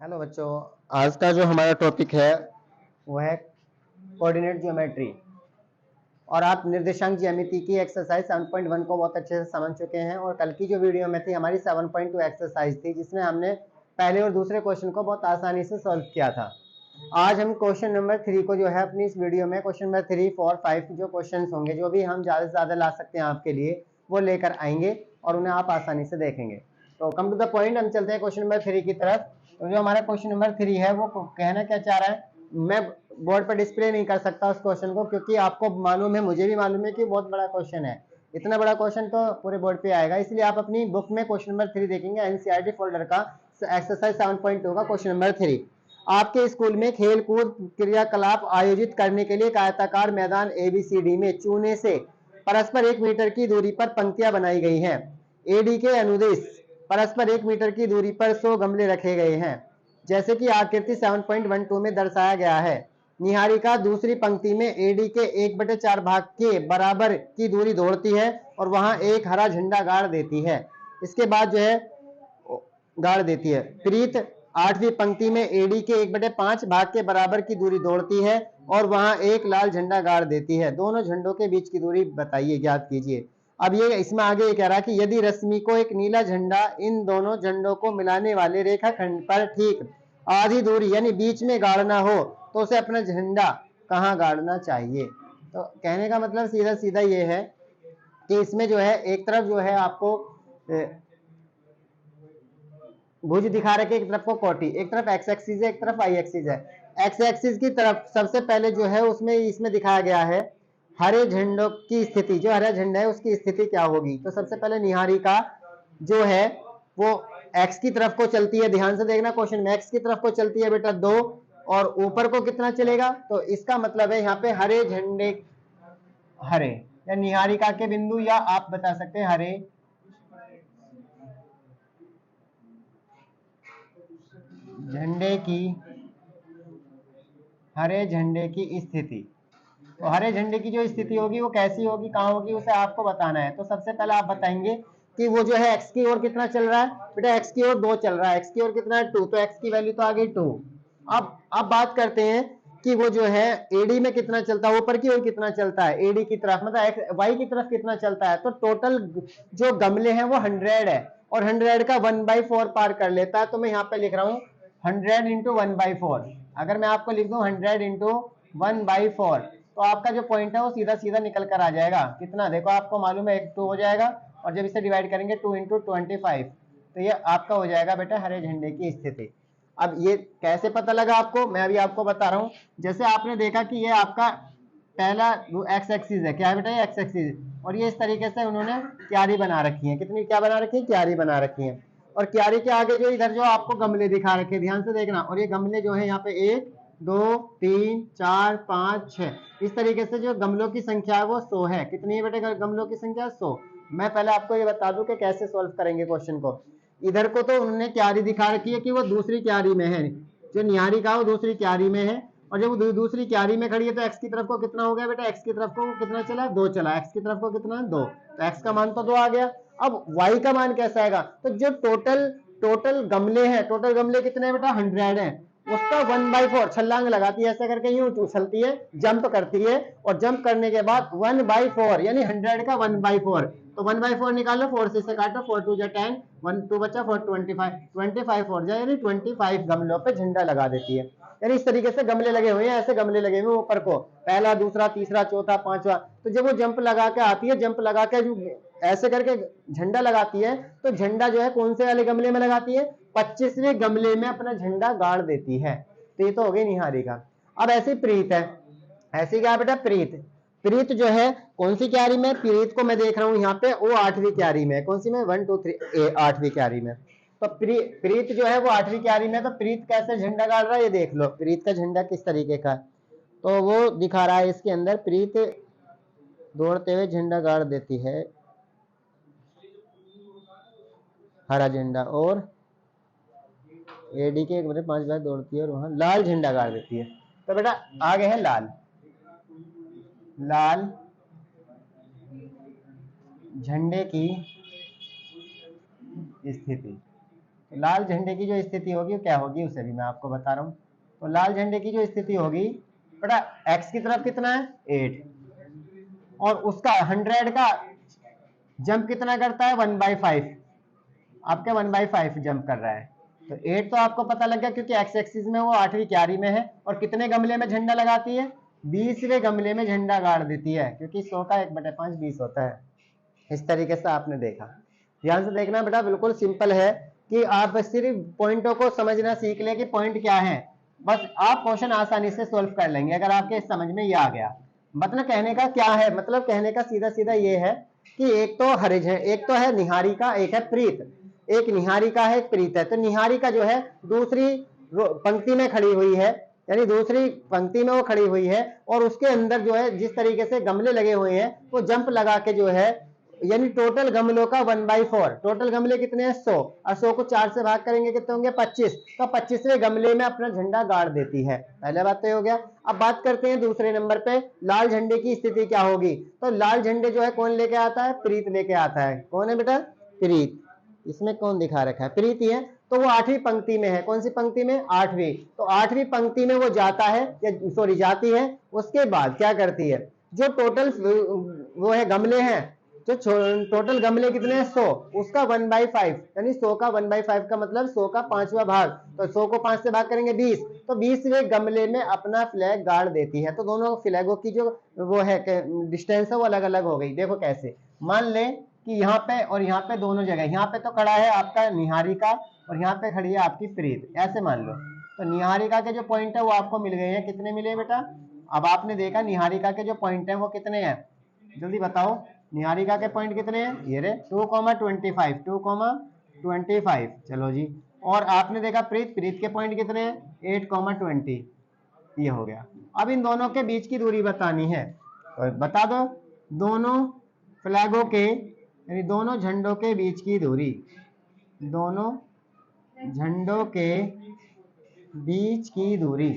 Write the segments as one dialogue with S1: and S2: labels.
S1: Hello बच्चों, आज का जो हमारा टॉपिक है वो है कोऑर्डिनेट ज्योमेट्री। और आप निर्देशांक ज्यामिति की एक्सरसाइज 7.1 को बहुत अच्छे से समझ चुके हैं। और कल की जो वीडियो में थी हमारी 7.2 एक्सरसाइज थी, जिसमें हमने पहले और दूसरे क्वेश्चन को बहुत आसानी से सॉल्व किया था। आज हम क्वेश्चन नंबर 3 को जो है अपनी इस वीडियो में क्वेश्चन नंबर 3, 4, 5 जो क्वेश्चन होंगे, जो भी हम ज़्यादा से ज़्यादा ला सकते हैं आपके लिए, वो लेकर आएंगे और उन्हें आप आसानी से देखेंगे। तो कम टू द पॉइंट, हम चलते हैं क्वेश्चन नंबर 3 की तरफ। तो जो हमारा क्वेश्चन नंबर 3 है वो कहना क्या चाह रहा है, मैं बोर्ड पर डिस्प्ले नहीं कर सकता उस क्वेश्चन को, क्योंकि आपको मालूम है, मुझे भी मालूम है कि बहुत बड़ा क्वेश्चन है। इतना बड़ा क्वेश्चन तो पूरे बोर्ड पे आएगा, इसलिए आप अपनी बुक में क्वेश्चन नंबर 3 देखेंगे, एनसीईआरटी फोल्डर का एक्सरसाइज 7.2 का क्वेश्चन नंबर 3। आपके स्कूल में खेल कूद क्रियाकलाप आयोजित करने के लिए एक आयताकार मैदान ABCD में चूने से परस्पर 1 मीटर की दूरी पर पंक्तियां बनाई गई हैं। AD के अनुदेश परस्पर 1 मीटर की दूरी पर 100 गमले रखे गए हैं, जैसे कि आकृति 7.12 में दर्शाया गया है। निहारिका दूसरी पंक्ति में AD के 1/4 भाग के बराबर की दूरी दौड़ती है और वहां एक हरा झंडा गाड़ देती है। इसके बाद जो है गाड़ देती है। प्रीत 8वीं पंक्ति में AD के 1/5 भाग के बराबर की दूरी दौड़ती है और वहां एक लाल झंडा गाड़ देती है। दोनों झंडों के बीच की दूरी बताइए, ज्ञात कीजिए। अब ये इसमें आगे ये कह रहा है कि यदि रश्मि को एक नीला झंडा इन दोनों झंडों को मिलाने वाले रेखाखंड पर ठीक आधी दूरी यानी बीच में गाड़ना हो तो उसे अपना झंडा कहाँ गाड़ना चाहिए। तो कहने का मतलब सीधा सीधा ये है कि इसमें जो है एक तरफ जो है आपको भुज दिखा रखे, एक तरफ को कोटि, एक तरफ एक्स एक्सिस है, एक तरफ वाई एक्सिस है। एक्स एक्सिस की तरफ सबसे पहले जो है उसमें इसमें दिखाया गया है हरे झंडों की स्थिति, जो हरा झंडा है उसकी स्थिति क्या होगी। तो सबसे पहले निहारिका जो है वो एक्स की तरफ को चलती है। ध्यान से देखना, क्वेश्चन में एक्स की तरफ को चलती है बेटा 2, और ऊपर को कितना चलेगा। तो इसका मतलब है यहाँ पे हरे झंडे, हरे या निहारिका के बिंदु, या आप बता सकते हैं हरे झंडे की, हरे झंडे की स्थिति। तो हरे झंडे की जो स्थिति होगी वो कैसी होगी, कहां होगी, उसे आपको बताना है। तो सबसे पहले आप बताएंगे कि वो जो है एक्स की ओर कितना चल रहा है। बेटा एक्स की ओर 2 चल रहा है, एक्स की ओर कितना है 2, तो एक्स की वैल्यू तो आ गई 2। अब बात करते हैं कि वो जो है एडी में कितना चलता है, ऊपर की ओर कितना चलता है, एडी की तरफ मतलब वाई की तरफ कितना चलता है। तो टोटल जो गमले हैं वो 100 है, और 100 का 1/4 पार कर लेता है। तो मैं यहाँ पे लिख रहा हूँ 100 इंटू 1/4। अगर मैं आपको लिख दूं 100 इंटू 1/4, तो आपका जो पॉइंट है वो सीधा सीधा निकल कर आ जाएगा। कितना, देखो आपको मालूम है 2 हो जाएगा, और जब इसे डिवाइड करेंगे 2 इंटू 25, तो ये आपका हो जाएगा बेटा हरे झंडे की स्थिति। अब ये कैसे पता लगा आपको, मैं अभी आपको बता रहा हूं। जैसे आपने देखा कि ये आपका पहला एक्स एक्सिस है, क्या है बेटा ये एक्स एक्सिस, और ये इस तरीके से उन्होंने क्यारी बना रखी है। कितनी क्या बना रखी है, क्यारी बना रखी है। और क्यारी के आगे जो इधर जो आपको गमले दिखा रखे, ध्यान से देखना। और ये गमले जो है यहाँ पे 1 2 3 4 5 6, इस तरीके से जो गमलों की संख्या है वो 100 है। कितनी है बेटे गमलों की संख्या, 100। मैं पहले आपको ये बता दूं कि कैसे सॉल्व करेंगे क्वेश्चन को। इधर को तो उन्होंने क्यारी दिखा रखी है कि वो दूसरी क्यारी में है, जो निहारिका वो दूसरी क्यारी में है, और जब वो दूसरी क्यारी में खड़ी है तो एक्स की तरफ को कितना हो गया बेटा, एक्स की तरफ को कितना चला, 2 चला। एक्स की तरफ को कितना, 2, तो एक्स का मान तो 2 आ गया। अब वाई का मान कैसा आएगा, तो जो टोटल गमले हैं, टोटल गमले कितने हैं बेटा, 100 है, उसका 1/4 छलांग लगाती है, ऐसे करके यूं उछलती है, जंप करती है, और जंप करने के बाद 1/4 यानी 100 का 1/4, तो 1/4 निकालो, 4 से काटो, 4 2 10, 1 2 बचा 4 25 4 जाए, यानी 25 गमलों पे झंडा लगा देती है। यानी इस तरीके से गमले लगे हुए हैं, ऐसे गमले लगे हुए ऊपर को, पहला दूसरा तीसरा चौथा पांचवा। तो जब वो जंप लगा के आती है, जंप लगा के ऐसे करके झंडा लगाती है, तो झंडा जो है कौन से वाले गमले में लगाती है, 25वें गमले में अपना झंडा गाड़ देती है। तो ये तो हो गई निहारिका। अब ऐसी प्रीत है, ऐसी क्या बेटा प्रीत, प्रीत जो है कौन सी क्यारी में, प्रीत को मैं देख रहा हूं यहाँ पे वो 8वीं क्यारी में, कौन सी में, 1 2 3 8वीं क्यारी में। तो प्रीत जो है वो 8वीं क्यारी में। तो प्रीत कैसे झंडा गाड़ रहा है ये देख लो, प्रीत का झंडा किस तरीके का, तो वो दिखा रहा है इसके अंदर, प्रीत दौड़ते हुए झंडा गाड़ देती है, हरा झंडा, और एडी के 1/5 बार दौड़ती है और वहां लाल झंडा गाड़ देती है। तो बेटा आगे है लाल, लाल झंडे की स्थिति। तो लाल झंडे की जो स्थिति होगी वो क्या होगी उसे भी मैं आपको बता रहा हूँ। तो लाल झंडे की जो स्थिति होगी बेटा एक्स की तरफ कितना है 8, और उसका 100 का जंप कितना करता है 1/5, आपके 1/5 जंप कर रहा है। तो 8 तो आपको पता लग गया क्योंकि एक्स एक्सिस में वो 8वीं क्यारी में है, और कितने गमले में झंडा लगाती है 20वें गमले में झंडा गाड़ देती है, क्योंकि 100 का 1/5 20 होता है। इस तरीके से आपने देखा। ध्यान से देखना बेटा, बिल्कुल सिंपल है कि आप सिर्फ पॉइंटों को समझना सीख ले कि पॉइंट क्या है, बस आप क्वेश्चन आसानी से सोल्व कर लेंगे अगर आपके समझ में ये आ गया। मतलब कहने का क्या है, मतलब कहने का सीधा सीधा ये है कि एक तो हरिज है, एक तो है निहारिका, एक है प्रीत। एक निहारिका है एक प्रीत है। तो निहारिका जो है दूसरी पंक्ति में खड़ी हुई है, यानी दूसरी पंक्ति में वो खड़ी हुई है, और उसके अंदर जो है जिस तरीके से गमले लगे हुए हैं वो जंप लगा के जो है, यानी टोटल गमलों का 1/4, टोटल गमले कितने हैं 100, और 100 को 4 से भाग करेंगे कितने होंगे 25, तो 25वें गमले में अपना झंडा गाड़ देती है। पहले बात तो हो गया। अब बात करते हैं दूसरे नंबर पे, लाल झंडे की स्थिति क्या होगी। तो लाल झंडे जो है कौन लेके आता है, प्रीत लेके आता है। कौन है बेटा, प्रीत। इसमें कौन दिखा रखा है, प्रीत ही है। तो वो 8वीं पंक्ति में है, कौन सी पंक्ति में 8वीं। तो 8वीं पंक्ति में वो जाता है, या सॉरी जाती है। उसके बाद क्या करती है, जो टोटल वो है गमले हैं, जो टोटल गमले कितने हैं 100, उसका 1/5, यानी 100 का 1/5 का मतलब 100 का 5वां भाग। तो 100 को 5 से भाग करेंगे 20, तो 20वें गमले में अपना फ्लैग गाड़ देती है। तो दोनों फ्लैगों की जो वो है डिस्टेंस है वो अलग अलग हो गई। देखो कैसे, मान ले कि यहाँ पे और यहाँ पे दोनों जगह, यहाँ पे तो खड़ा है आपका निहारिका और यहाँ पे खड़ी है आपकी प्रीत, ऐसे मान लो। तो निहारिका के जो पॉइंट है वो आपको मिल गए हैं, कितने मिले बेटा। अब आपने देखा निहारिका के जो पॉइंट है वो कितने हैं, जल्दी बताओ। निहारिका के पॉइंट कितने हैं, ये रे 2,25, 2,25। चलो जी। और आपने देखा प्रीत के पॉइंट कितने हैं 8,20, ये हो गया। अब इन दोनों के बीच की दूरी बतानी है, तो बता दो। दोनों फ्लैगों के यानी दोनों झंडों के बीच की दूरी, दोनों झंडों के बीच की दूरी।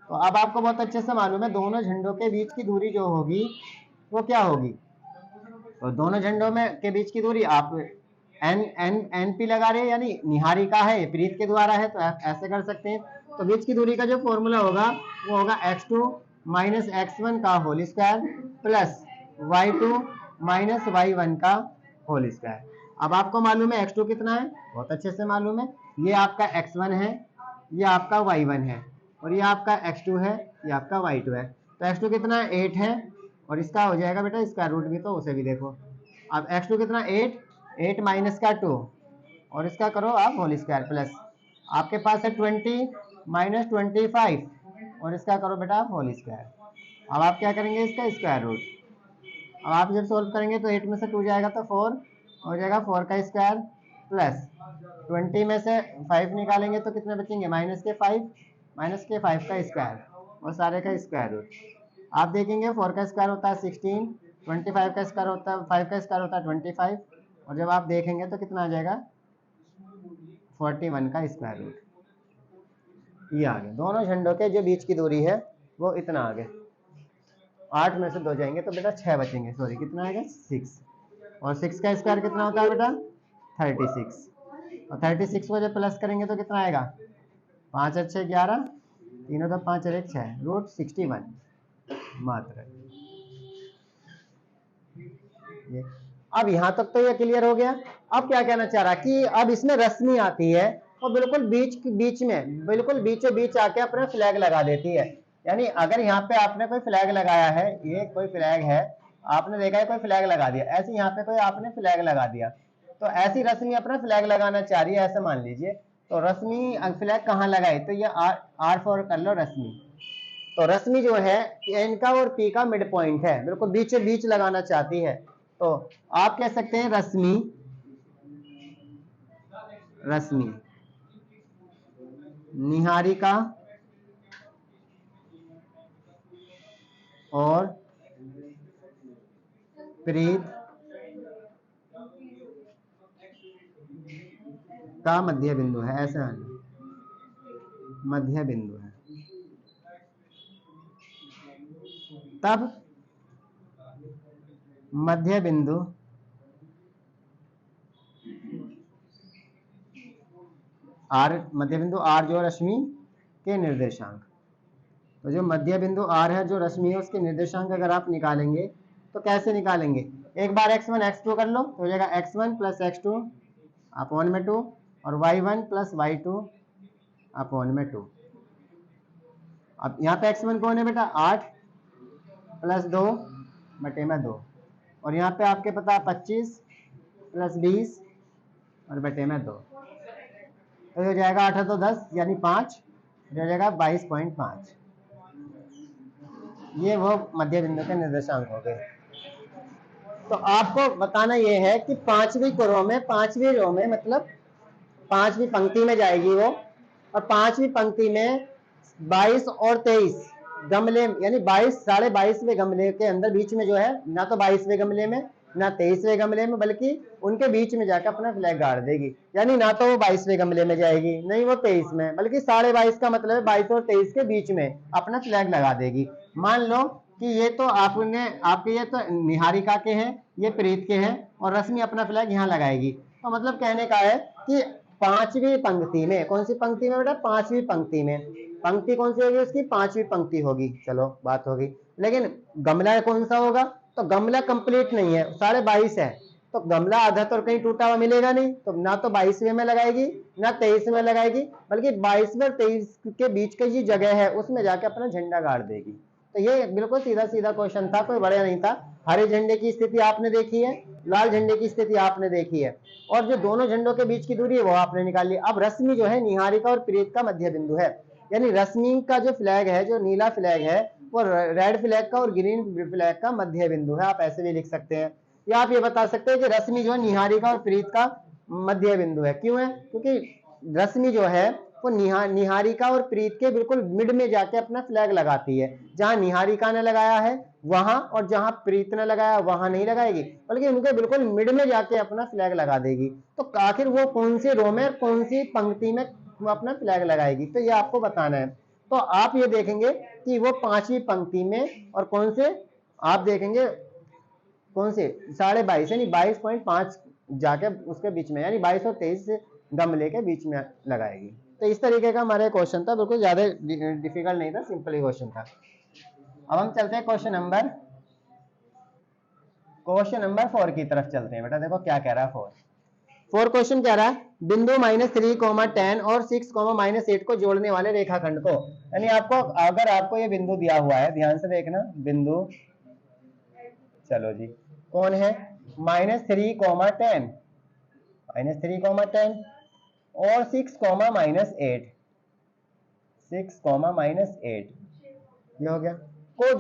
S1: तो अब आपको बहुत अच्छे से मालूम है दोनों झंडों के बीच की दूरी जो होगी वो क्या होगी। तो दोनों झंडों में के बीच की दूरी आप एन पी लगा रहे हैं, यानी निहारिका है प्रीत के द्वारा है, तो ऐसे कर सकते हैं। तो बीच की दूरी का जो फॉर्मूला होगा वो होगा x2 माइनस x1 का whole square plus y2 minus y1 का होल स्क्वायर। अब आपको मालूम है x2 कितना है, बहुत अच्छे से मालूम है। ये आपका x1 है, ये आपका y1 है, और ये आपका x2 है, ये आपका y2 है। तो x2 कितना है 8 है, और इसका हो जाएगा बेटा स्क्वायर रूट भी, तो उसे भी देखो। अब x2 कितना 8 माइनस का 2, और इसका करो आप होल स्क्वायर प्लस, आपके पास है 20 माइनस 25, और इसका करो बेटा आप होल स्क्वायर। अब आप क्या करेंगे, इसका स्क्वायर रूट। अब आप जब सोल्व करेंगे तो 8 में से 2 जाएगा तो 4 हो जाएगा, 4 का स्क्वायर प्लस 20 में से 5 निकालेंगे तो कितने बचेंगे माइनस के 5 का स्क्वायर, और सारे का स्क्वायर रूट। आप देखेंगे 4 का स्क्वायर होता है 16, 25 का स्क्वायर होता है 5 का स्क्वायर होता है 25, और जब आप देखेंगे तो कितना आ जाएगा 41 का स्क्वायर रूट। ये आ गया। दोनों झंडों के जो बीच की दूरी है वो इतना आ गया। 8 में से 2 जाएंगे तो बेटा 6 बचेंगे, सॉरी कितना आएगा 6, और 6 का स्क्वायर कितना होता है बेटा 36, और 36 को जब प्लस करेंगे तो कितना आएगा 5 अच्छे 11, तीनों तो 5 और 1 6, रूट 61 मात्र। ये अब यहाँ तक तो ये क्लियर हो गया। अब क्या कहना चाह रहा कि अब इसमें रश्मि आती है और बिल्कुल बीच में बिल्कुल बीचों बीच आके अपना फ्लैग लगा देती है। यानी अगर यहाँ पे आपने कोई फ्लैग लगाया है, ये कोई फ्लैग है, आपने देखा है कोई फ्लैग लगा दिया, ऐसे यहाँ पे कोई आपने फ्लैग लगा दिया, तो ऐसी रश्मि अपना फ्लैग लगाना चाह रही है, ऐसे मान लीजिए। तो रश्मि फ्लैग कहाँ लगाई, तो ये आर फॉर कर लो रश्मि। तो रश्मि जो है एन का और पी का मिड पॉइंट है, बिल्कुल बीचों बीच लगाना चाहती है। तो आप कह सकते हैं रश्मि निहारिका और प्रीत का मध्य बिंदु है, ऐसा मध्य बिंदु है। तब मध्य बिंदु आर मध्य बिंदु आर जो रश्मि के निर्देशांक, तो जो मध्य बिंदु आर है जो रश्मि है उसके निर्देशांक अगर आप निकालेंगे तो कैसे निकालेंगे, एक बार x1 x2 कर लो तो हो जाएगा x1 प्लस x2 अपॉन में 2 और y1 प्लस y2 अपॉन में 2। अब यहाँ पे x1 कौन है बेटा 8 प्लस 2 बटे में 2 और यहाँ पे आपके पता 25 प्लस 20 और बटे में 2, तो हो जाएगा 8 तो 10 यानी 5, हो जाएगा 22.5। ये वो मध्य बिंदु के निर्देशांक हो गए। तो आपको बताना ये है कि पांचवी रो में मतलब पांचवी पंक्ति में जाएगी वो, और पांचवी पंक्ति में 22 और 23 गमले यानी 22.5वें गमले के अंदर बीच में जो है ना तो 22वें गमले में ना 23वें गमले में बल्कि उनके बीच में जाकर अपना फ्लैग गाड़ देगी, यानी ना तो वो 22वें गमले में जाएगी नहीं वो 23 में, बल्कि 22.5 का मतलब है 22 और 23 के बीच में अपना फ्लैग लगा देगी। मान लो कि ये तो आपके ये तो निहारिका के हैं, ये प्रीत के हैं और रश्मि अपना फ्लैग यहाँ लगाएगी। तो मतलब कहने का है कि पांचवी पंक्ति में, कौन सी पंक्ति में बेटा पांचवी पंक्ति में, पंक्ति कौन सी होगी उसकी पांचवी पंक्ति होगी, चलो बात होगी। लेकिन गमला कौन सा होगा, तो गमला कंप्लीट नहीं है 22.5 है, तो गमला आधा तो कहीं टूटा हुआ मिलेगा नहीं, तो ना तो 22वें में लगाएगी ना 23 में लगाएगी, बल्कि 22वें और 23 के बीच की जगह है उसमें जाके अपना झंडा गाड़ देगी। तो ये बिल्कुल सीधा सीधा क्वेश्चन था, कोई बड़ा नहीं था। हरे झंडे की स्थिति आपने देखी है, लाल झंडे की स्थिति आपने देखी है, और जो दोनों झंडों के बीच की दूरी है वो आपने निकाली। अब रश्मि जो है निहारिका और प्रीत का मध्य बिंदु है, यानी रश्मि का जो फ्लैग है, जो नीला फ्लैग है, वो रेड फ्लैग का और ग्रीन फ्लैग का मध्य बिंदु है। आप ऐसे भी लिख सकते हैं, या आप ये बता सकते हैं कि रश्मि जो है निहारिका और प्रीत का मध्य बिंदु है। क्यों है, क्योंकि रश्मि जो है वो निहारिका और प्रीत के बिल्कुल मिड में जाके अपना फ्लैग लगाती है, जहां निहारिका ने लगाया है वहां और जहां प्रीत ने लगाया वहां नहीं लगाएगी, बल्कि उनके बिल्कुल मिड में जाके अपना फ्लैग लगा देगी। तो आखिर वो कौन सी रो में और कौन सी पंक्ति में वो अपना फ्लैग लगाएगी, तो ये आपको बताना है। तो आप ये देखेंगे कि वो पांचवी पंक्ति में, और कौन से आप देखेंगे कौन से 22.5 यानी 22.5 जाके उसके बीच में, यानी 22 और 23 गमले के बीच में लगाएगी। तो इस तरीके का हमारा क्वेश्चन था, बिल्कुल ज्यादा डिफिकल्ट नहीं था, सिंपल ही क्वेश्चन था। अब हम चलते हैं क्वेश्चन नंबर 4 की तरफ चलते हैं। बेटा देखो क्या कह रहा है 4 क्वेश्चन कह रहा है बिंदु -3, 10 और 6, -8 को जोड़ने वाले रेखाखंड को, यानी आपको अगर आपको ये बिंदु दिया हुआ है, ध्यान से देखना बिंदु, चलो जी कौन है -3, 10 और 6, -8 ये हो गया। को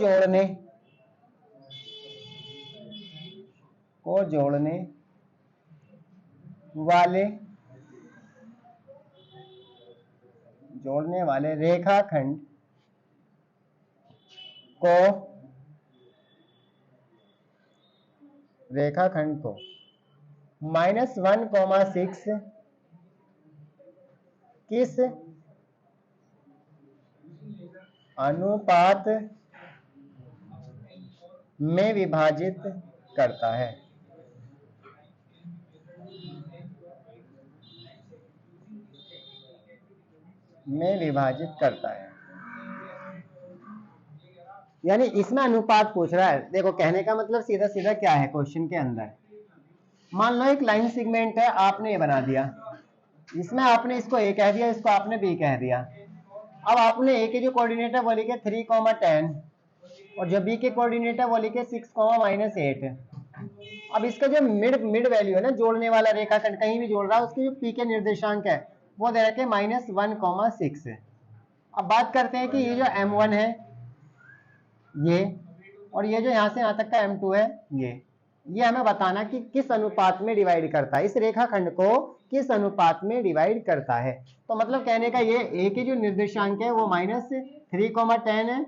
S1: जोड़ने वाले रेखाखंड को -1, 6 किस अनुपात में विभाजित करता है। यानी इसमें अनुपात पूछ रहा है। देखो कहने का मतलब सीधा सीधा क्या है, क्वेश्चन के अंदर मान लो एक लाइन सेगमेंट है, आपने ये बना दिया, इसमें आपने इसको ए कह दिया, इसको आपने बी कह दिया। अब आपने ए के जो कोऑर्डिनेट है वो लिखे 3, 10 और जो बी के कोऑर्डिनेट है वो लिखे 6, -8। अब इसका जो मिड वैल्यू है ना, जोड़ने वाला रेखाखंड कहीं भी जोड़ रहा है, उसकी जो पी के निर्देशांक है वो दे रखे -1, 6। अब बात करते हैं कि ये जो M1 है ये, और ये जो यहाँ से यहाँ तक का M2 है ये हमें बताना कि किस अनुपात में डिवाइड करता है, इस रेखाखंड को किस अनुपात में डिवाइड करता है। तो मतलब कहने का ये ए के जो निर्देशांक है वो -3, 10 है,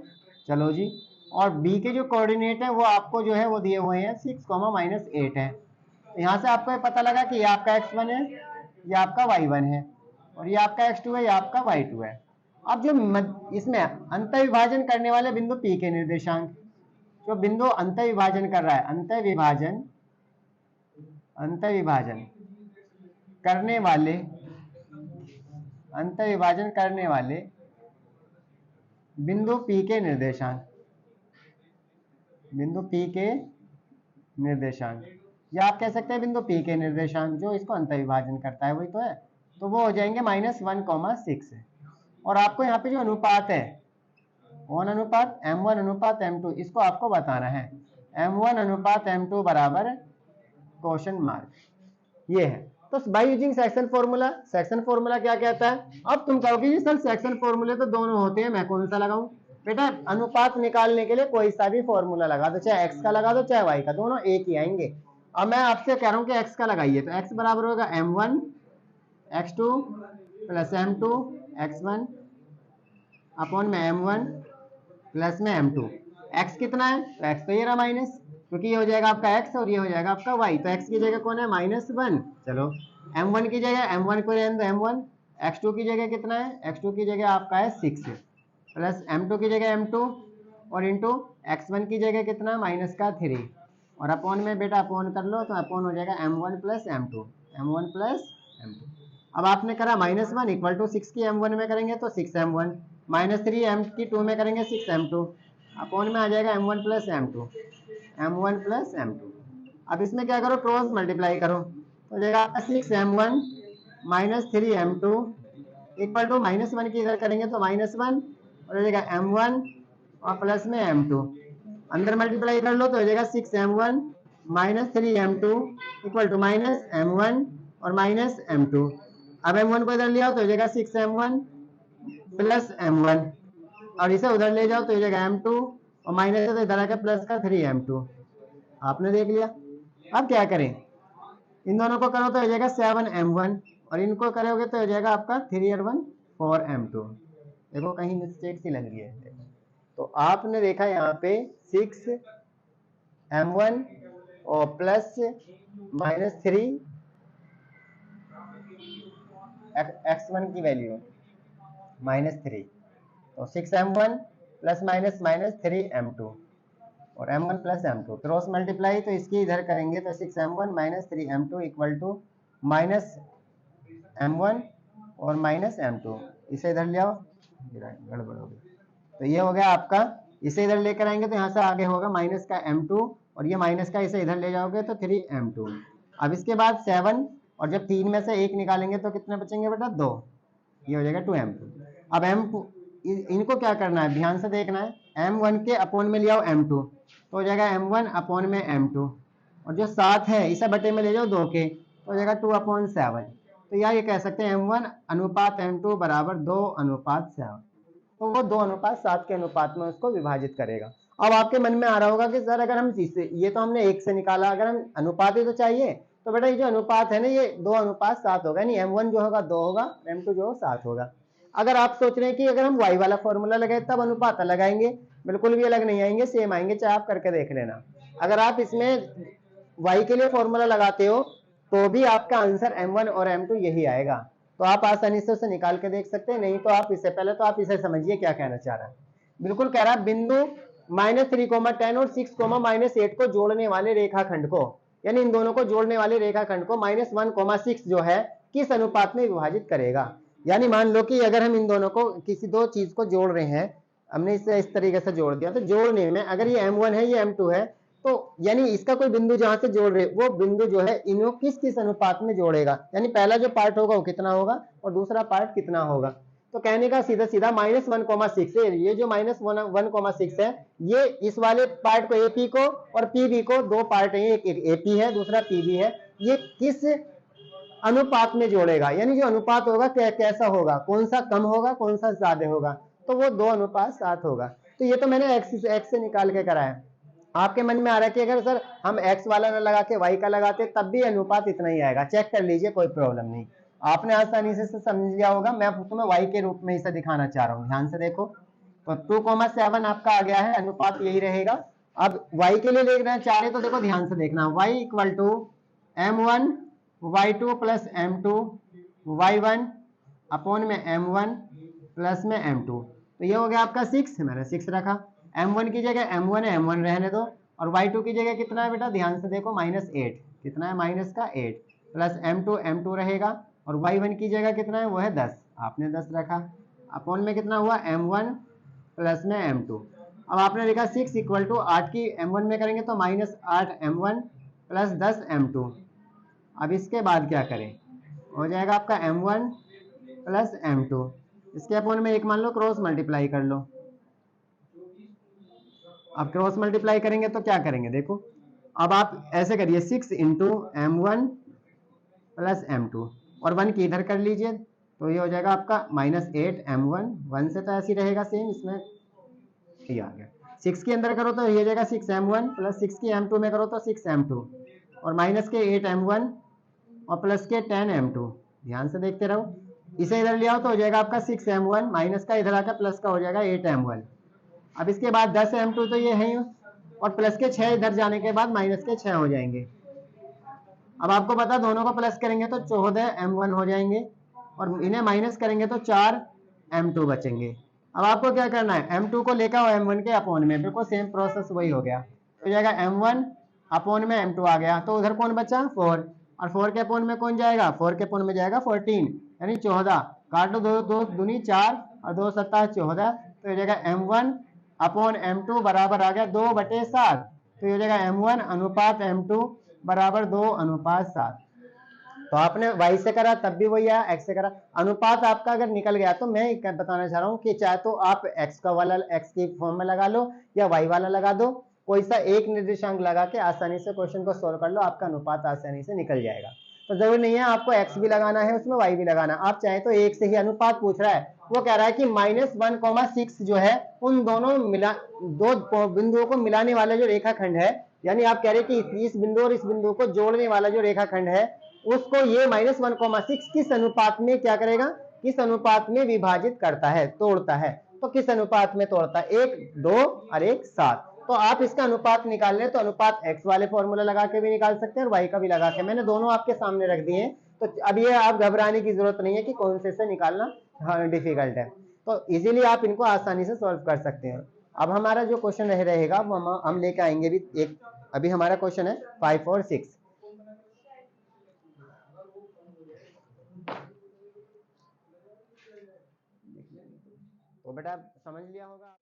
S1: चलो जी, और बी के जो कोऑर्डिनेट है वो आपको जो है वो दिए हुए हैं 6, -8 है। तो यहाँ से आपको पता लगा कि ये आपका x1 है, ये आपका y1 है, और ये आपका x2 है, ये आपका y2 है। अब जो इसमें अंतर विभाजन करने वाले बिंदु P के निर्देशांक, जो बिंदु अंतर विभाजन कर रहा है, अंतर विभाजन करने वाले अंतर विभाजन करने वाले बिंदु P के निर्देशांक, बिंदु P के निर्देशांक, या आप कह सकते हैं बिंदु P के निर्देशांक जो इसको अंतर विभाजन करता है, वही तो है। तो वो हो जाएंगे -1,6। और आपको यहाँ पे जो अनुपात है 1 अनुपात m1 अनुपात m2, इसको आपको बताना है। m1 अनुपात m2 बराबर क्वेश्चन मार्क, ये है। तो by using section formula, section formula क्या कहता है? अब तुम कहोगे जी सर सेक्शन फॉर्मूले तो दोनों होते हैं, मैं कौन सा लगाऊं? बेटा अनुपात निकालने के लिए कोई सा भी फॉर्मूला लगा दो, चाहे x का लगा दो चाहे y का, दोनों एक ही आएंगे। अब मैं आपसे कह रहा हूं कि x का लगाइए, तो x बराबर होगा m1 x2 plus m2 x1 upon में m1 प्लस में m2। x कितना है? तो x तो ये रहा माइनस, क्योंकि ये हो जाएगा आपका x और ये हो जाएगा आपका y। तो x की जगह कौन है? -1। चलो m1 की जगह m1 को रहने दो m1, x2 की जगह कितना है? x2 की जगह आपका है 6 प्लस m2 की जगह m2 और इंटू x1 की जगह कितना है? -3 और अपॉन में बेटा अपॉन कर लो, तो अपॉन हो जाएगा m1 plus m2, m1 plus m2। अब आपने करा -1 इक्वल टू 6 की m1 में करेंगे तो 6m1, -3 m की 2 में करेंगे 6m2, अपॉन में आ जाएगा m1 plus m2, m1 plus m2। अब इसमें क्या करो? क्रॉस मल्टीप्लाई करो, तो हो जाएगा 6m1 -3m2 इक्वल टू -1 की इधर करेंगे तो -1 और हो जाएगा m1 और प्लस में m2, अंदर मल्टीप्लाई कर लो तो हो जाएगा 6m1 -3m2 equal to -m1 और -m2। अब m1 को इधर ले आओ तो हो जाएगा 6m1 प्लस m1 और इसे उधर ले जाओ तो हो जाएगा m2 और माइनस है तो इधर आकर प्लस का 3m2। आपने देख लिया। अब क्या करें? इन दोनों को करो तो हो जाएगा 7m1 और इनको करोगे तो हो जाएगा आपका 3 और 1 4m2। देखो कहीं मिस्टेक सी लग रही है। तो आपने देखा यहाँ पे 6m1 और प्लस -3 x1 की वैल्यू -3, तो 6m1 प्लस -3m2 और m1 plus m2 cross multiply, तो इसकी इधर करेंगे तो 6m1 -3m2 equal to -m1 और -m2। इसे इधर ले आओ, गड़बड़ हो गई। तो ये हो गया आपका, इसे इधर लेकर आएंगे तो यहाँ से आगे होगा माइनस का m2 और ये माइनस का इसे इधर ले जाओगे तो 3m2। अब इसके बाद 7 और जब 3 में से 1 निकालेंगे तो कितने बचेंगे बेटा? 2, ये हो जाएगा 2m2। अब इनको क्या करना है? ध्यान से देखना है। m1 के अपॉन में ले आओ m2 तो हो जाएगा m1 अपॉन में m2 और जो 7 है इसे बटे में ले जाओ 2 के तो हो जाएगा 2/7। तो यार ये कह सकते हैं m1 अनुपात m2 बराबर 2/7। तो वो 2/7 के अनुपात में उसको विभाजित करेगा। अब आपके मन में आ रहा होगा कि सर अगर हम इससे, ये तो हमने 1 से निकाला, अगर हम अनुपात ही तो चाहिए, तो बेटा ये जो अनुपात है ना ये 2/7 होगा, यानी m1 जो होगा 2 होगा, m2 जो 7 होगा। अगर आप सोच रहे हैं कि अगर हम y वाला फॉर्मूला लगाए तब अनुपात अलग आएंगे, बिल्कुल भी अलग नहीं आएंगे, सेम आएंगे, चाहे आप करके देख लेना। अगर आप इसमें y के लिए फॉर्मूला लगाते हो तो भी आपका आंसर m1 और m2 यही आएगा। तो आप आसानी से उसे निकाल के देख सकते हैं। नहीं तो आप इससे पहले तो आप इसे समझिए क्या कहना चाह रहा है। बिल्कुल कह रहा है बिंदु -3,10 और 6,-8 को जोड़ने वाले रेखाखंड को, यानी इन दोनों को जोड़ने वाले रेखाखंड को -1,6 जो है किस अनुपात में विभाजित करेगा। यानी मान लो कि अगर हम इन दोनों को किसी दो चीज को जोड़ रहे हैं, हमने इसे इस तरीके से जोड़ दिया, तो जोड़ने में अगर ये m1 है ये m2 है, तो यानी इसका कोई बिंदु जहां से जोड़ रहे वो बिंदु जो है इनको किस किस अनुपात में जोड़ेगा, यानी पहला जो पार्ट होगा वो कितना होगा और दूसरा पार्ट कितना होगा। तो कहने का सीधा सीधा -1,6 है, ये जो -1,6 है ये इस वाले पार्ट को AP को और PB को, दो पार्ट है, एक AP है दूसरा PB है, ये किस अनुपात में जोड़ेगा, यानी जो अनुपात होगा कैसा होगा, कौन सा कम होगा कौन सा ज्यादा होगा, तो वो 2/7 होगा। तो ये तो मैंने x से निकाल के कराया। आपके मन में आ रहा है कि अगर सर हम x वाला ना लगा के y का लगाते तब भी अनुपात इतना ही आएगा, चेक कर लीजिए, कोई प्रॉब्लम नहीं। आपने आसानी से समझ लिया होगा, मैं तुम्हें y के रूप में इसे दिखाना चाह रहा हूँ। ध्यान से देखो, तो 2,7 आपका आ गया है, अनुपात यही रहेगा। अब y के लिए देखना चाह रहे तो देखो ध्यान से देखना, y equal to m1 y2 plus m2 y1 upon में m1 प्लस में m2। तो ये हो गया आपका 6, मैंने 6 रखा। m1 की जगह m1 है, m1 रहने दो, और y2 की जगह कितना है बेटा, ध्यान से देखो -8, कितना है -8 प्लस m2 रहेगा, और y1 की जगह कितना है वो है 10, आपने 10 रखा, अपॉन में कितना हुआ m1 प्लस में m2। अब आपने लिखा 6 इक्वल टू 8 की m1 में करेंगे तो -8m1 प्लस 10m2। अब इसके बाद क्या करें, हो जाएगा आपका m1 प्लस m2, इसके अपॉन में एक मान लो क्रॉस मल्टीप्लाई कर लो। अब क्रॉस मल्टीप्लाई करेंगे तो क्या करेंगे, देखो अब आप ऐसे करिए 6 इंटू m1 प्लस m2 और 1 की इधर कर लीजिए, तो ये हो जाएगा आपका -8m1, 1 से तो ऐसे ही रहेगा सेम, इसमें ये आ गया। 6 के अंदर करो तो ये हो जाएगा 6m1 प्लस 6 की m2 में करो तो 6m2 और माइनस के 8m1 और प्लस के 10m2। ध्यान से देखते रहो, इसे इधर ले आओ तो हो जाएगा आपका 6m1, माइनस का इधर आकर प्लस का हो जाएगा 8m1। अब इसके बाद 10m2 तो ये है ही, और प्लस के 6 इधर जाने के बाद माइनस के 6 हो जाएंगे। अब आपको पता दोनों को प्लस करेंगे तो 14m1 हो जाएंगे और इन्हें माइनस करेंगे तो 4m2 बचेंगे। अब आपको क्या करना है, m2 को लेकर और m1 के अपॉन में, बिल्कुल सेम प्रोसेस वही हो गया, तो जाएगा m1 अपॉन में m2 आ गया, तो उधर कौन बचा 4, और 4 के अपॉन में कौन जाएगा, 4 के अपॉन में जाएगा 14 यानी 14, काटो दो दो दूनी 4 और 2 सत्ता 14, तो हो जाएगा m1 अपॉन m2 बराबर आ गया 2/7, तो हो जाएगा m1 अनुपात m2 बराबर 2:7। तो आपने y से करा तब भी वही आया, x से करा, अनुपात आपका अगर निकल गया तो मैं बताना चाह रहा हूँ कि चाहे तो आप x का वाला x की फॉर्म में लगा लो या y वाला लगा दो, कोई सा एक निर्देशांक लगा के आसानी से क्वेश्चन को सोल्व कर लो, आपका अनुपात आसानी से निकल जाएगा। तो जरूरी नहीं है आपको x भी लगाना है उसमें y भी लगाना, आप चाहे तो एक से ही अनुपात पूछ रहा है, वो कह रहा है कि -1,6 जो है उन दोनों दो बिंदुओं को मिलाने वाला जो रेखाखंड है, यानी आप कह रहे हैं कि इस बिंदु और इस बिंदु को जोड़ने वाला जो रेखाखंड है उसको ये -1,6 किस अनुपात में क्या करेगा, किस अनुपात में विभाजित करता है, तोड़ता है। तो किस अनुपात में तोड़ता है, 1 2 और 1 7। तो आप इसका अनुपात निकाल लें तो अनुपात x वाले फॉर्मूला लगा के भी निकाल सकते हैं और y का भी लगा के, मैंने दोनों आपके सामने रख दिए हैं, तो अब ये आप घबराने की जरूरत नहीं है कि कौन से निकालना डिफिकल्ट है, तो इजीली आप इनको आसानी से सॉल्व कर सकते हैं। अब हमारा जो क्वेश्चन रहेगा वो हम लेके आएंगे भी एक, अभी हमारा क्वेश्चन है 5 और 6। तो बेटा समझ लिया होगा।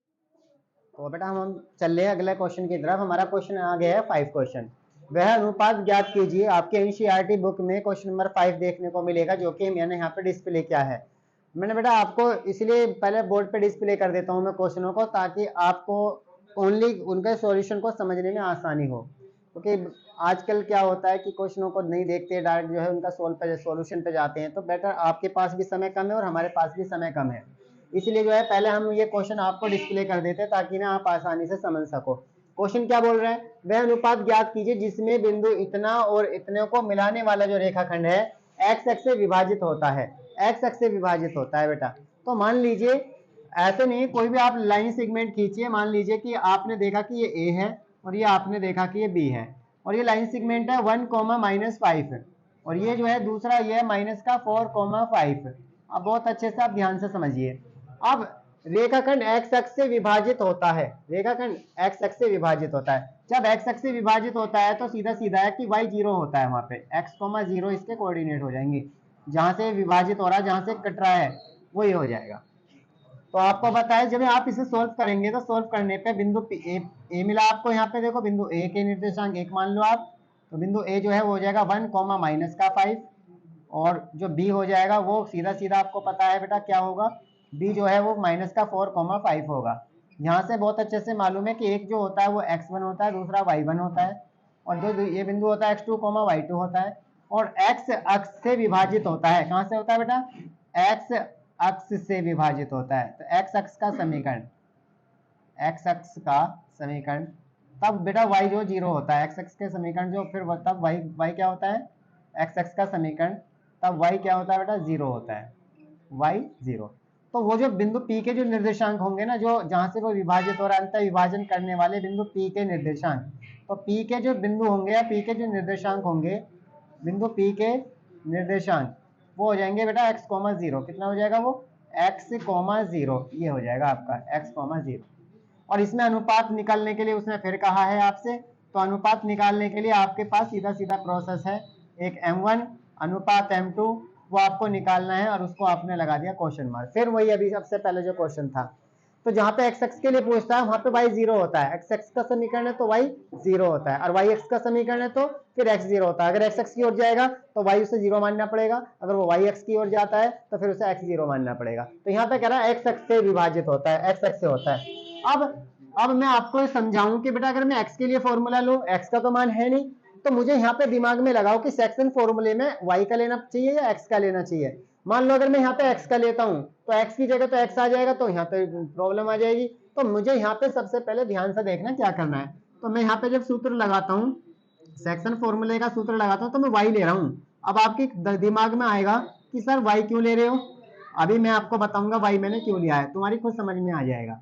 S1: तो बेटा हम चल रहे हैं अगले क्वेश्चन की तरफ। हमारा क्वेश्चन आ गया है 5 क्वेश्चन, वह अनुपात ज्ञात कीजिए। आपके एनसीईआरटी बुक में क्वेश्चन नंबर 5 देखने को मिलेगा, जो कि मैंने यहाँ पे डिस्प्ले किया है। मैंने बेटा आपको इसलिए पहले बोर्ड पे डिस्प्ले कर देता हूँ मैं क्वेश्चनों को, ताकि आपको ओनली उनके सॉल्यूशन को समझने में आसानी हो, क्योंकि आजकल क्या होता है कि क्वेश्चनों को नहीं देखते, डायरेक्ट जो है उनका सॉल्यूशन पे जाते हैं, तो बेटर आपके पास भी समय कम है और हमारे पास भी समय कम है, इसलिए जो है पहले हम ये क्वेश्चन आपको डिस्प्ले कर देते हैं ताकि ना आप आसानी से समझ सको। क्वेश्चन क्या बोल रहा है, वह अनुपात ज्ञात कीजिए जिसमें बिंदु इतना और इतने को मिलाने वाला जो रेखाखंड है एक्स एक्स से विभाजित होता है, एक्स एक्स से विभाजित होता है बेटा। तो मान लीजिए ऐसे नहीं, कोई भी आप लाइन सेगमेंट खींचिए, मान लीजिए कि आपने देखा कि ये ए है और ये आपने देखा कि ये बी है, और ये लाइन सेगमेंट है 1, -5 है, और ये जो है दूसरा ये है -4, 5। अब बहुत अच्छे से आप ध्यान से समझिए। अब रेखाखंड एक्स अक्ष से विभाजित होता है, रेखाखंड एक्स अक्ष से विभाजित होता है, जब एक्स अक्ष से विभाजित होता है तो सीधा सीधा है कि y 0 होता है, वहां पे x, 0 इसके कोऑर्डिनेट हो जाएंगे, जहां से विभाजित हो रहा है, जहां से कट रहा है वही हो जाएगा। तो आपको पता है जब आप इसे सोल्व करेंगे तो सोल्व करने पे बिंदु ए मिला आपको, यहाँ पे देखो बिंदु ए के निर्देशांक 1 मान लो आप, तो बिंदु ए जो है वो हो जाएगा 1, -5, और जो बी हो जाएगा वो सीधा सीधा आपको पता है बेटा क्या होगा, बी जो है वो -4, 5 होगा। यहाँ से बहुत अच्छे से मालूम है कि एक जो होता है वो x1 होता है, दूसरा y1 होता है, और जो ये बिंदु होता है x2, y2 होता है, और x अक्ष से विभाजित होता है, कहाँ से होता है बेटा, x अक्ष से विभाजित होता है। तो x अक्ष का समीकरण, x अक्ष का समीकरण तब बेटा y जो 0 होता है, x अक्ष के समीकरण जो फिर तब y क्या होता है, x अक्ष का समीकरण तब y क्या होता है बेटा, 0 होता है, y 0। तो वो जो बिंदु P के जो निर्देशांक होंगे ना, जो जहां से वो विभाजित हो रहा है, अंतर विभाजन करने वाले बिंदु P के निर्देशांक, तो P के जो बिंदु होंगे या P के जो निर्देशांक होंगे, बिंदु P के निर्देशांक वो हो जाएंगे बेटा x, 0। कितना हो जाएगा वो, x, 0, ये हो जाएगा आपका x, 0। और इसमें अनुपात निकालने के लिए उसने फिर कहा है आपसे, तो अनुपात निकालने के लिए आपके पास सीधा सीधा प्रोसेस है, एक m1 अनुपात m2 वो आपको निकालना है और उसको आपने लगा दिया क्वेश्चन मार्क। फिर वही अभी सबसे पहले जो क्वेश्चन था, तो जहां पे एक्स एक्स के लिए पूछता है वहां पे वाई जीरो होता है, एक्स एक्स का समीकरण है तो वाई जीरो होता है, और वाई एक्स का समीकरण है तो फिर एक्स जीरो होता है। अगर एक्स एक्स की ओर जाएगा तो वाई उसे जीरो मानना पड़ेगा, अगर वो वाई एक्स की ओर जाता है तो फिर उसे एक्स जीरो मानना पड़ेगा। तो यहाँ पे कह रहा है एक्स एक्स से विभाजित होता है, एक्स एक्स से होता है। अब मैं आपको समझाऊं कि बेटा अगर मैं एक्स के लिए फॉर्मूला लूं, एक्स का तो मान है नहीं, तो मुझे यहाँ पे दिमाग में लगाओ कि सेक्शन फॉर्मूले में वाई का लेना चाहिए या एक्स का लेना चाहिए। मान लो अगर मैं यहाँ पे एक्स का लेता हूँ तो एक्स की जगह तो एक्स आ जाएगा, तो यहाँ पे प्रॉब्लम आ जाएगी। तो मुझे यहाँ पे सबसे पहले ध्यान से देखना क्या करना है। तो मैं यहाँ पे जब सूत्र लगाता हूँ, सेक्शन फॉर्मूले का सूत्र लगाता हूँ, तो मैं वाई ले रहा हूँ। अब आपके दिमाग में आएगा कि सर वाई क्यों ले रहे हो, अभी मैं आपको बताऊंगा वाई मैंने क्यों लिया है, तुम्हारी खुद समझ में आ जाएगा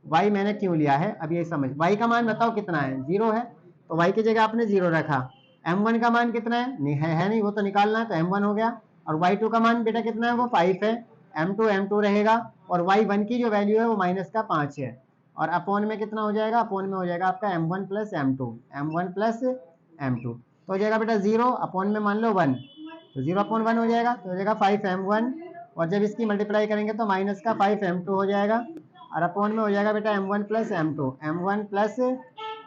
S1: वाई मैंने क्यों लिया है। अब ये समझ, वाई का मान बताओ कितना है, जीरो है, तो वाई की जगह आपने जीरो रखा। m1 का मान कितना है, नहीं वो तो निकालना है, तो m1 हो गया। और y2 का मान बेटा कितना है, वो 5 है, m2 रहेगा। और y1 की जो वैल्यू है वो माइनस का 5 है, और अपोन में कितना हो जाएगा, अपोन में हो जाएगा आपका m1 प्लस m2 तो हो जाएगा बेटा 0, अपोन में मान लो 1, तो 0/1 हो जाएगा, तो हो जाएगा 5m1। और जब इसकी मल्टीप्लाई करेंगे तो माइनस का 5m2 हो जाएगा, और अपोन में हो जाएगा बेटा m1 plus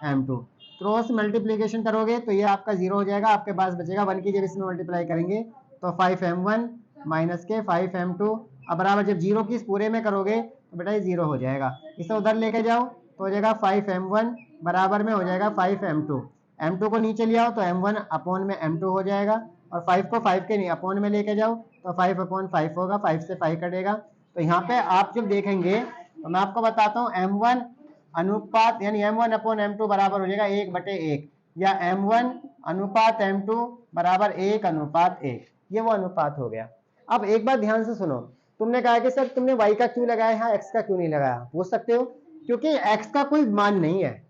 S1: m2 cross multiplication करोगे तो ये आपका 0 हो जाएगा, आपके पास बचेगा 1 की जब इसमें मल्टीप्लाई करेंगे तो 5m1 माइनस के 5m2। अब बराबर जब 0 की इस पूरे में करोगे तो बेटा ये 0 हो जाएगा, इसे उधर लेके जाओ तो हो जाएगा 5m1 बराबर में हो जाएगा 5m2। m2 को नीचे ले आओ तो m1 अपोन में m2 हो जाएगा, और 5 को 5 के नहीं अपोन में लेके जाओ तो 5/5 होगा, 5 से 5 कटेगा। तो यहाँ पे आप जब देखेंगे तो मैं आपको बताता हूँ m1 अनुपात यानी m1/m2 बराबर हो जाएगा 1/1, या m1 अनुपात m2 बराबर 1:1, ये वो अनुपात हो गया। अब एक बात ध्यान से सुनो, तुमने कहा कि सर तुमने y का क्यों लगाया है, x का क्यों नहीं लगाया, पूछ सकते हो, क्योंकि x का कोई मान नहीं है।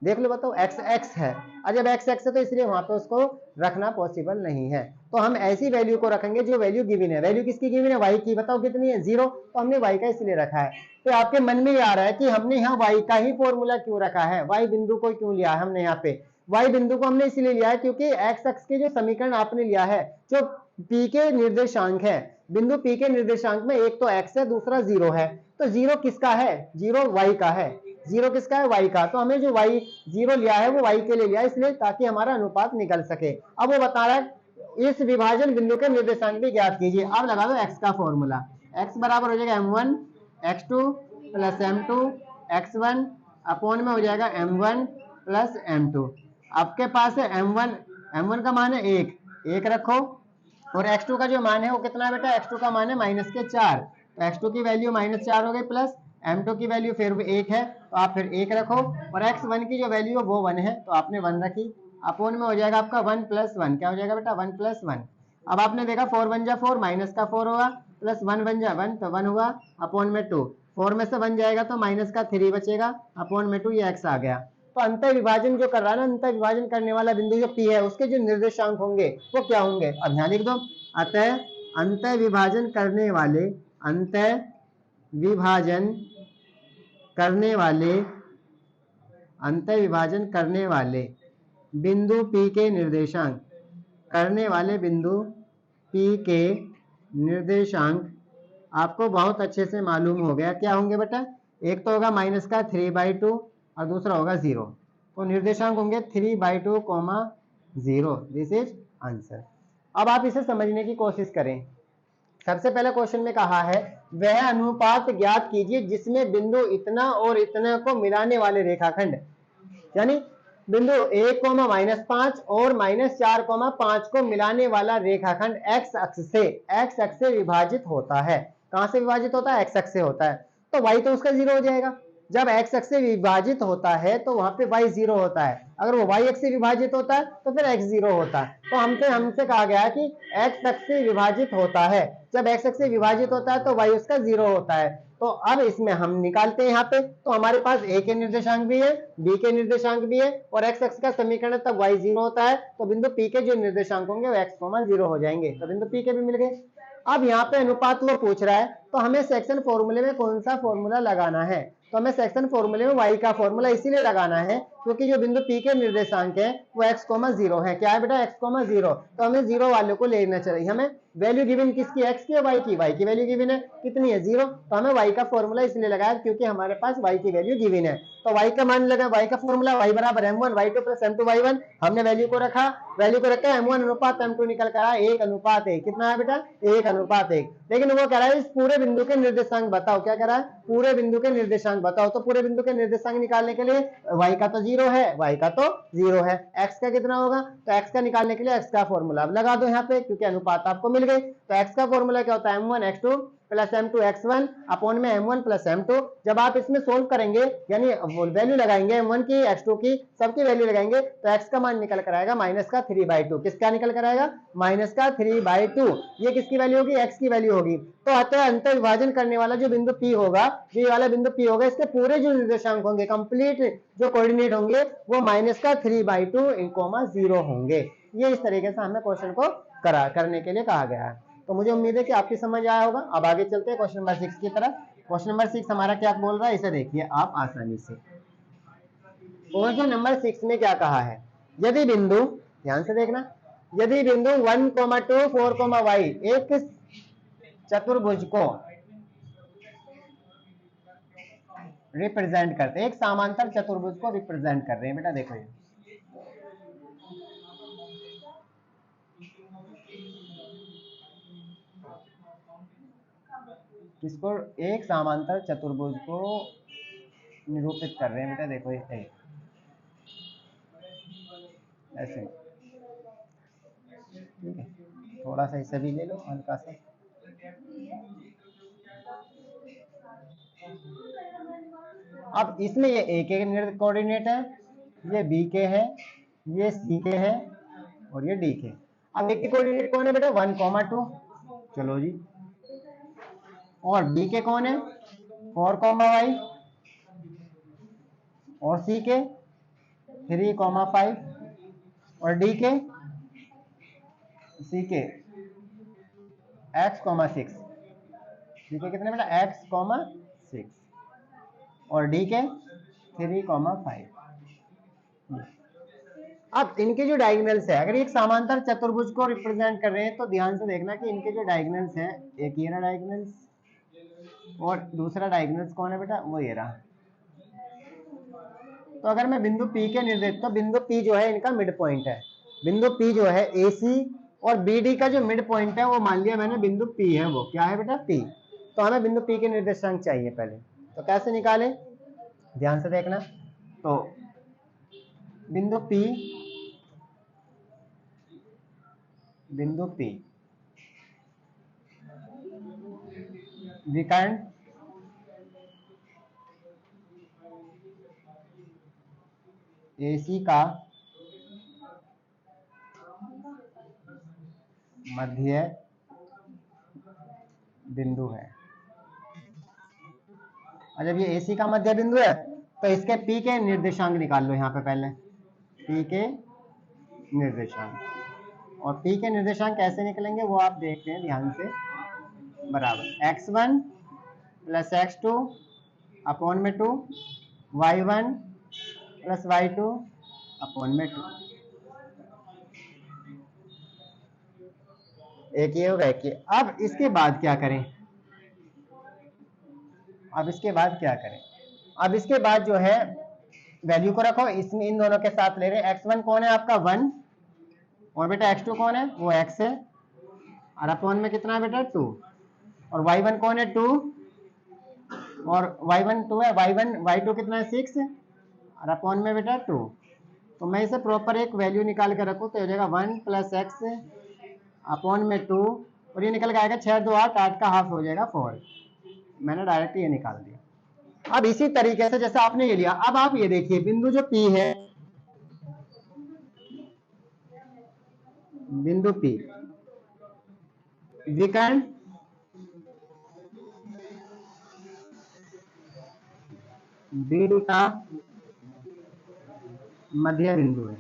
S1: देख लो बताओ, x x है, और जब x x है तो इसलिए वहां पे उसको रखना पॉसिबल नहीं है। तो हम ऐसी वैल्यू को रखेंगे जो वैल्यू गिवन है। वैल्यू किसकी गिवन है, y की, बताओ कितनी है, 0, तो हमने y का इसलिए रखा है। तो आपके मन में ये आ रहा है कि हमने यहाँ y का ही फॉर्मूला क्यों रखा है, y बिंदु को क्यों लिया है हमने यहाँ पे। y बिंदु को हमने इसलिए लिया है क्योंकि x x के जो समीकरण आपने लिया है, जो p के निर्देशांक है, बिंदु p के निर्देशांक में एक तो x है, दूसरा 0 है, तो 0 किसका है, 0 y का है, 0 किसका है, y का। तो हमें जो y 0 लिया है वो y के लिए लिया है, इसलिए ताकि हमारा अनुपात निकल सके। अब वो बता रहा है इस विभाजन बिंदु के निर्देशांक भी ज्ञात कीजिए। अब लगा दो x का फॉर्मूला, x बराबर हो जाएगा m1 x2 plus m2 x1 upon में हो जाएगा m1 प्लस m2। आपके पास है m1 का मान है 1 रखो, और x2 का जो मान है वो कितना है बेटा, x2 का मान है -4, तो x2 की वैल्यू -4 हो गई, प्लस m2 की वैल्यू फिर 1 है तो आप फिर 1 रखो, और x1 की जो वैल्यू है वो 1 है तो आपने 1 रखी। अपोन में हो जाएगा आपका 1 + 1, क्या हो जाएगा बेटा 1 + 1। अब आपने देखा 4 × 1 = 4, माइनस का 4 होगा, प्लस 1 × 1 = 1 तो 1 हुआ, अपोन में 2, 4 में से 1 जाएगा तो माइनस का 3 बचेगा, अपोन में 2, ये x आ गया। तो अंतर विभाजन जो कर रहा है ना, अंतर विभाजन करने वाला बिंदु जो P है उसके जो निर्देशांक होंगे वो क्या होंगे, अब ध्यान लिख दो। अतः अंतर विभाजन करने वाले बिंदु P के निर्देशांक आपको बहुत अच्छे से मालूम हो गया, क्या होंगे बेटा, एक तो होगा माइनस का 3/2 और दूसरा होगा 0, तो निर्देशांक होंगे 3/2, 0। This is answer. अब आप इसे समझने की कोशिश करें। सबसे पहले क्वेश्चन में कहा है वह अनुपात ज्ञात कीजिए जिसमें बिंदु इतना और इतना को मिलाने वाले रेखाखंड, यानी बिंदु 1, -5 और -4, 5 को मिलाने वाला रेखाखंड x अक्ष से विभाजित होता है। कहां से विभाजित होता है, x अक्ष से होता है, तो y तो उसका 0 हो जाएगा। जब x अक्ष से विभाजित होता है तो वहां पे y 0 होता है, अगर वो y अक्ष से विभाजित होता है तो फिर x 0 होता है। तो हमसे कहा गया कि x अक्ष से विभाजित होता है, जब x अक्ष से विभाजित होता है तो y उसका 0 होता है। तो अब इसमें हम निकालते हैं यहाँ पे, तो हमारे पास a के निर्देशांक भी है, b के निर्देशांक भी है, और x अक्ष का समीकरण है तब y 0 होता है, तो बिंदु P के जो निर्देशांक होंगे वो x, 0 हो जाएंगे, तो बिंदु P के भी मिल गए। अब यहाँ पे अनुपात वो पूछ रहा है, तो हमें सेक्शन फॉर्मूले में कौन सा फॉर्मूला लगाना है, तो हमें सेक्शन फॉर्मूले में y का फॉर्मूला इसीलिए लगाना है क्योंकि जो बिंदु P के निर्देशांक है वो x, 0 है। क्या है बेटा? x, 0। तो हमें 0 वालों को लेना चाहिए। हमें वैल्यू गिवन किसकी? x की, y की? y की वैल्यू गिवन है, कितनी है? 0। तो हमें y का फॉर्मूला इसलिए लगाया क्योंकि हमारे पास y की वैल्यू गिवन है। तो y का मान लगा, y का फॉर्मूला y बराबर m1 y2 plus m2 y1। हमने वैल्यू को रखा, वैल्यू को रखा, m1 अनुपात m2 निकल कर आया 1:1। कितना है बेटा? 1:1। लेकिन वो कह रहा है इस पूरे बिंदु के निर्देशांक बताओ। क्या कह रहा है? पूरे बिंदु के निर्देशांक बताओ। तो पूरे बिंदु के निर्देशांक निकालने के लिए y का तो 0 है, y का तो 0 है, x का कितना होगा? तो x का निकालने के लिए x का फॉर्मूला अब लगा दो यहाँ पे क्योंकि अनुपात आपको मिल गई। तो x का फॉर्मूला क्या होता है? m1 x2 plus m2 x1 upon में m1 प्लस m2। जब आप इसमें सोल्व करेंगे यानी वैल्यू लगाएंगे m1 की, x2 की, सबकी वैल्यू लगाएंगे तो x का मान निकल कर आएगा -3/2। किसका निकल कर आएगा? -3/2। ये किसकी वैल्यू होगी? x की वैल्यू होगी। तो अतः अंत विभाजन करने वाला जो बिंदु P होगा, ये वाला बिंदु P होगा, इसके पूरे जो निर्देशांक होंगे, कंप्लीट जो कोऑर्डिनेट होंगे वो -3/2, 0 होंगे। ये इस तरीके से हमें क्वेश्चन को करने के लिए कहा गया है। तो मुझे उम्मीद है कि आपकी समझ आया होगा। अब आगे चलते हैं क्वेश्चन नंबर 6 की तरफ। क्वेश्चन नंबर 6 हमारा क्या बोल रहा है इसे देखिए आप आसानी से। क्वेश्चन नंबर 6 में क्या कहा है? यदि बिंदु, ध्यान से देखना, यदि बिंदु 1, 2, 4, y एक चतुर्भुज को रिप्रेजेंट करते हैं, एक समांतर चतुर्भुज को रिप्रेजेंट कर रहे हैं। बेटा देखो ये किसको? एक समांतर चतुर्भुज को निरूपित कर रहे हैं। बेटा देखो ये ऐसे, ठीक है, थोड़ा सा इसे भी ले लो हल्का सा। अब इसमें ये a के कोऑर्डिनेट है, ये b के है, ये c के है और ये d के। अब a के कोऑर्डिनेट कौन है बेटा? 1, 2। चलो जी। और b के कौन है? 4, y और c के 3, 5 और d के c के x, 6। d के कितने बेटा? x, 6 और d के 3, 5। अब इनके जो डायगोनल्स है, अगर एक समांतर चतुर्भुज को रिप्रेजेंट कर रहे हैं तो ध्यान से देखना कि इनके जो डायगोनल्स है, एक ये रहा डायगोनल्स और दूसरा डायगोनल्स कौन है बेटा? वो ये रहा। तो अगर मैं बिंदु P के निर्देश, तो बिंदु P जो है इनका मिड पॉइंट है। बिंदु P जो है AC और BD का जो मिड पॉइंट है वो मान लिया मैंने बिंदु P है। वो क्या है बेटा? P। तो हमें बिंदु P के निर्देशांक चाहिए पहले। तो कैसे निकाले? ध्यान से देखना। तो बिंदु P, बिंदु P विकर्ण AC का मध्य बिंदु है। और जब ये AC का मध्य बिंदु है तो इसके P के निर्देशांक निकाल लो यहाँ पे पहले। P के निर्देशांक, और P के निर्देशांक कैसे निकलेंगे वो आप देखते हैं ध्यान से। बराबर x1 प्लस x2 अपॉन में 2, y1 प्लस y2 अपॉन में 2। एक ये होगा, एक ये। अब इसके बाद क्या करें? अब इसके बाद क्या करें? अब इसके बाद जो है वैल्यू को रखो, इसमें इन दोनों के साथ ले रहे हैं। x1 कौन है आपका? 1 और बेटा x2 कौन है? वो x है और अपॉन में कितना है बेटा? 2। और y1 कौन है? 2 और y1 2 है, y2 कितना है? 6 और अपॉन में बेटा 2। तो मैं इसे प्रॉपर एक वैल्यू निकाल के रखूँ तो हो जाएगा 1 प्लस x अपॉन में 2 और ये निकल के आएगा 6, 2, 8, 8 का हाफ हो जाएगा 4। मैंने डायरेक्ट ये निकाल दिया। अब इसी तरीके से जैसे आपने ये लिया, अब आप ये देखिए बिंदु जो P है, बिंदु P विकर्ण BD का मध्य बिंदु है।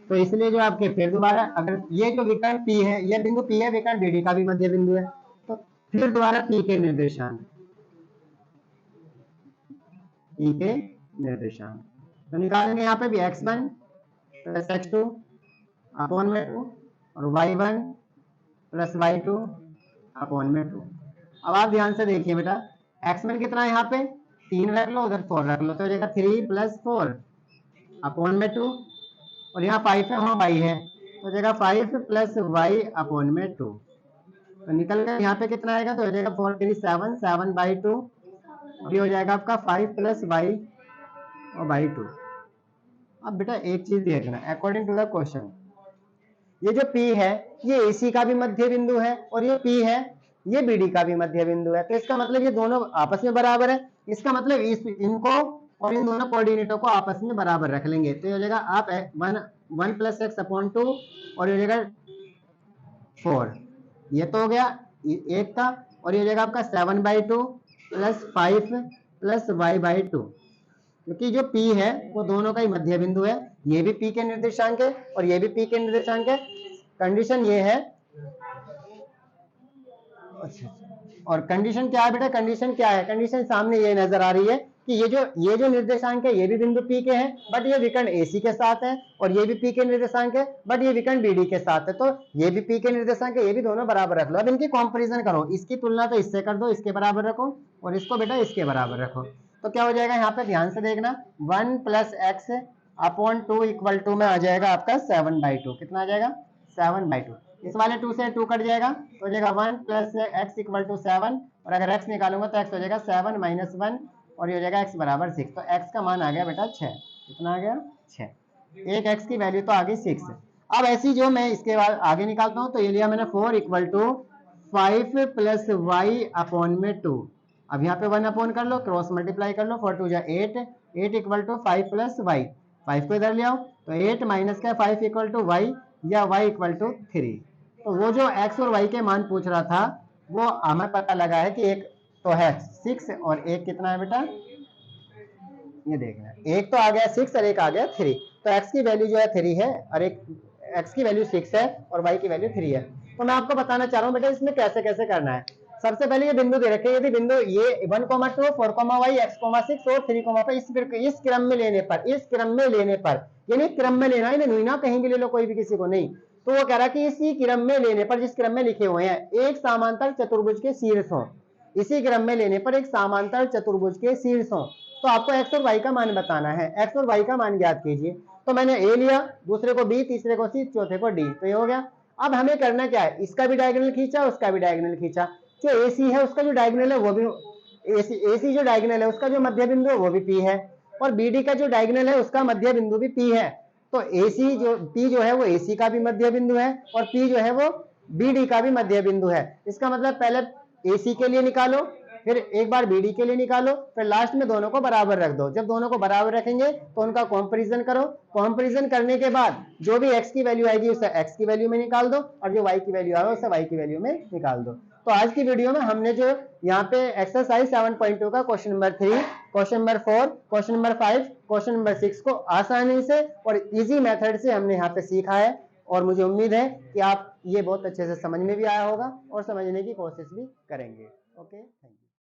S1: तो इसलिए जो आपके फिर दोबारा अगर ये जो विकर्ण P है, ये बिंदु P है, विकर्ण BD का भी मध्य बिंदु है, तो फिर दोबारा P के निर्देशांक p के निर्देशांक। तो निकालेंगे यहाँ पे भी x1 प्लस x2 अपॉन में 2 और y1 प्लस y2 अपॉन में 2। अब आप ध्यान से देखिए बेटा, x1 कितना है यहाँ पे 3 रख लो, उधर 4 रख लो, तो हो जाएगा 3 प्लस 4 अपॉन में 2 और यहाँ 5 है, वहाँ y है, तो हो जाएगा 5 प्लस y अपॉन में 2। तो निकल कर यहाँ पे कितना आएगा, तो हो जाएगा 4 3 7 7 बाई 2 और ये हो जाएगा आपका 5 प्लस y और बाई 2। अब बेटा एक चीज देखना, अकॉर्डिंग टू द क्वेश्चन ये जो P है ये AC का भी मध्य बिंदु है और ये P है ये BD का भी मध्य बिंदु है, तो इसका मतलब ये दोनों आपस में बराबर है। इसका मतलब इनको और इन दोनों कोऑर्डिनेटों को आपस में बराबर रख लेंगे, तो ये हो जाएगा आप 1 प्लस एक्स अपॉन 2 और ये हो जाएगा 4, ये तो हो गया एक का, और ये हो जाएगा आपका 7 by 2 plus 5 plus y by 2, क्योंकि जो P है वो दोनों का ही मध्य बिंदु है, ये भी P के निर्देशांक है और ये भी P के निर्देशांक है। कंडीशन ये है, और कंडीशन क्या है बेटा, कंडीशन क्या है, कंडीशन सामने ये नजर आ रही है कि ये जो निर्देशांक है ये भी बिंदु P के हैं बट ये विकर्ण AC के साथ है, और ये भी P के निर्देशांक है बट ये विकर्ण BD के साथ है, तो ये भी P के निर्देशांक है, ये भी दोनों बराबर रख लो। अब इनकी कंपैरिजन करो, इसकी तुलना तो इससे कर दो, इसके बराबर रखो, और इसको बेटा इसके बराबर रखो, तो क्या हो जाएगा यहाँ पे ध्यान से देखना 1 plus x upon 2 equal to में आ जाएगा आपका 7 बाई 2, कितना आ जाएगा 7 बाई 2। इस वाले 2 से 2 कट जाएगा तो हो जाएगा 1 प्लस एक्स इक्वल टू 7, और अगर x निकालूंगा तो x हो जाएगा 7 माइनस 1 और ये हो जाएगा x बराबर 6, तो x का मान आ गया बेटा 6, कितना आ गया 6, एक x की वैल्यू तो आ गई 6। अब ऐसी जो मैं इसके बाद आगे निकालता हूँ, तो ये लिया मैंने 4 equal to 5 plus y upon में 2, अब यहाँ पे 1 अपॉन कर लो, क्रॉस मल्टीप्लाई कर लो, 4 2 जा 8, 8 इक्वल टू 5 प्लस वाई, 5 को इधर ले आओ तो 8 माइनस का 5 इक्वल टू वाई या y इक्वल टू 3। तो वो जो x और y के मान पूछ रहा था वो हमें पता लगा है कि एक तो है 6 और एक कितना है बेटा, ये देखना, एक तो आ गया 6 और एक आ गया 3, तो x की वैल्यू जो है 3 है और एक x की वैल्यू 6 है और y की वैल्यू 3 है। तो मैं आपको बताना चाह रहा हूँ बेटा इसमें कैसे कैसे करना है। सबसे पहले ये बिंदु दे रखे, यदि बिंदु ये 1, 2, 4, y, x, 6 और 3, 5 इस क्रम में लेने पर यानी क्रम में लेना है, नहीं ना कहीं भी ले लो कोई भी किसी को नहीं, तो वो कह रहा है कि इसी क्रम में लेने पर, जिस क्रम में लिखे हुए हैं एक समांतर चतुर्भुज के शीर्ष हो, इसी क्रम में लेने पर एक समांतर चतुर्भुज के शीर्ष हो, तो आपको x और y का मान बताना है, x और y का मान ज्ञात कीजिए। तो मैंने a लिया, दूसरे को b, तीसरे को c, चौथे को d, तो ये हो गया। अब हमें करना क्या है, इसका भी डायगोनल खींचा, उसका भी डायगोनल खींचा, जो AC है उसका जो डायगोनल है वो भी AC जो डायगोनल है उसका जो मध्य बिंदु है वो भी P है, और BD का जो डायगोनल है उसका मध्य बिंदु भी P है, तो P जो है वो AC का भी मध्य बिंदु है और P जो है वो BD का भी मध्य बिंदु है। इसका मतलब पहले AC के लिए निकालो, फिर एक बार BD के लिए निकालो, फिर लास्ट में दोनों को बराबर रख दो। जब दोनों को बराबर रखेंगे तो उनका कंपैरिजन करो, कंपैरिजन करने के बाद जो भी x की वैल्यू आएगी उसे x की वैल्यू में निकाल दो और जो y की वैल्यू आएगा उसे y की वैल्यू में निकाल दो। तो आज की वीडियो में हमने जो यहाँ पे एक्सरसाइज 7.2 का question number 3, question number 4, question number 5, question number 6 को आसानी से और इजी मेथड से हमने यहाँ पे सीखा है, और मुझे उम्मीद है कि आप ये बहुत अच्छे से समझ में भी आया होगा और समझने की कोशिश भी करेंगे। Okay, thank you.